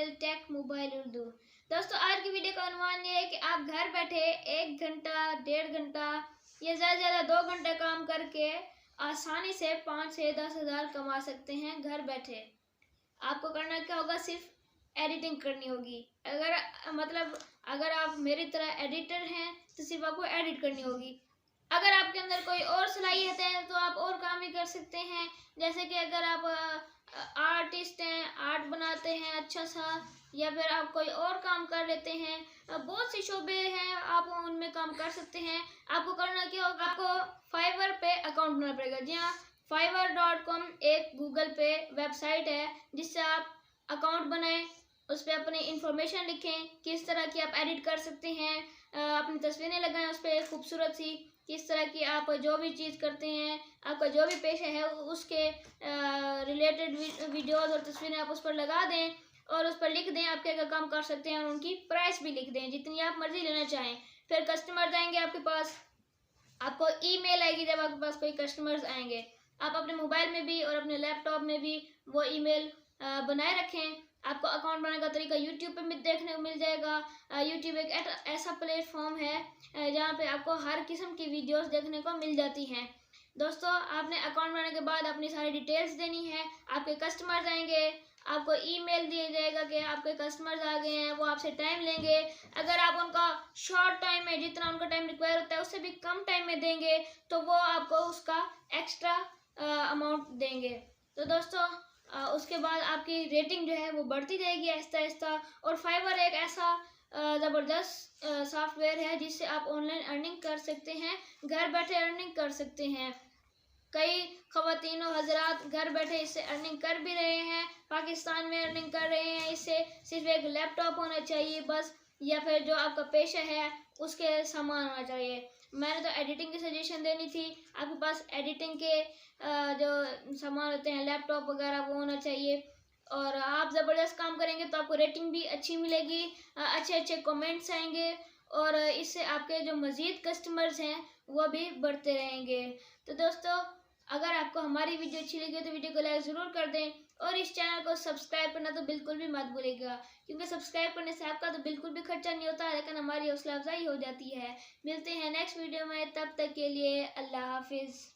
Channel take mobile Urdu. दोस्तों, आज की वीडियो का अनुमान ये है कि आप घर बैठे 1 घंटा, 1.5 घंटा या ज़्यादा से ज़्यादा 2 घंटे काम करके आसानी से 5 से 10 हज़ार कमा सकते हैं घर बैठे। आपको करना क्या होगा, सिर्फ एडिटिंग करनी होगी। अगर आप मेरी तरह एडिटर हैं तो सिर्फ आपको एडिट करनी होगी। अगर आपके अंदर कोई और सलाहियत है तो आप और काम भी कर सकते हैं। जैसे कि अगर आप आर्टिस्ट हैं, आर्ट बनाते हैं अच्छा सा, या फिर आप कोई और काम कर लेते हैं, बहुत से शोबे हैं, आप उनमें काम कर सकते हैं। आपको करना क्या होगा, आपको फाइवर पे अकाउंट बनाना पड़ेगा। जी हाँ, fiverr.com एक गूगल पे वेबसाइट है जिससे आप अकाउंट बनाएं, उस पर अपनी इंफॉर्मेशन लिखें, किस तरह की आप एडिट कर सकते हैं, अपनी तस्वीरें लगाएं उस पर खूबसूरत सी, किस तरह की आप जो भी चीज़ करते हैं, आपका जो भी पेशा है उसके रिलेटेड वीडियोस और तस्वीरें आप उस पर लगा दें और उस पर लिख दें आप क्या क्या काम कर सकते हैं, और उनकी प्राइस भी लिख दें जितनी आप मर्जी लेना चाहें। फिर कस्टमर्स आएंगे आपके पास, आपको ईमेल आएगी जब आपके पास कोई कस्टमर्स आएंगे। आप अपने मोबाइल में भी और अपने लैपटॉप में भी वो ईमेल बनाए रखें। आपको अकाउंट बनाने का तरीका यूट्यूब पे भी देखने को मिल जाएगा। यूट्यूब एक ऐसा प्लेटफॉर्म है जहाँ पे आपको हर किस्म की वीडियोस देखने को मिल जाती हैं। दोस्तों, आपने अकाउंट बनाने के बाद अपनी सारी डिटेल्स देनी है। आपके कस्टमर्स आएंगे, आपको ईमेल दिया जाएगा कि आपके कस्टमर्स आ गए हैं, वो आपसे टाइम लेंगे। अगर आप उनका शॉर्ट टाइम में, जितना उनका टाइम रिक्वायर होता है उससे भी कम टाइम में देंगे तो वो आपको उसका एक्स्ट्रा अमाउंट देंगे। तो दोस्तों, उसके बाद आपकी रेटिंग जो है वो बढ़ती जाएगी आहिस्ता आहिस्ता। और फाइवर एक ऐसा ज़बरदस्त सॉफ्टवेयर है जिससे आप ऑनलाइन अर्निंग कर सकते हैं, घर बैठे अर्निंग कर सकते हैं। कई ख़वातीन और हज़रात घर बैठे इससे अर्निंग कर भी रहे हैं, पाकिस्तान में अर्निंग कर रहे हैं। इससे सिर्फ एक लैपटॉप होना चाहिए बस, या फिर जो आपका पेशा है उसके सामान होना चाहिए। मैंने तो एडिटिंग की सजेशन देनी थी। आपके पास एडिटिंग के जो सामान होते हैं, लैपटॉप वगैरह, वो होना चाहिए। और आप ज़बरदस्त काम करेंगे तो आपको रेटिंग भी अच्छी मिलेगी, अच्छे अच्छे कमेंट्स आएंगे, और इससे आपके जो मज़ीद कस्टमर्स हैं वो भी बढ़ते रहेंगे। तो दोस्तों, अगर आपको हमारी वीडियो अच्छी लगी तो वीडियो को लाइक ज़रूर कर दें, और इस चैनल को सब्सक्राइब करना तो बिल्कुल भी मत भूलिएगा, क्योंकि सब्सक्राइब करने से आपका तो बिल्कुल भी खर्चा नहीं होता, लेकिन हमारी हौसला अफजाई हो जाती है। मिलते हैं नेक्स्ट वीडियो में, तब तक के लिए अल्लाह हाफिज़।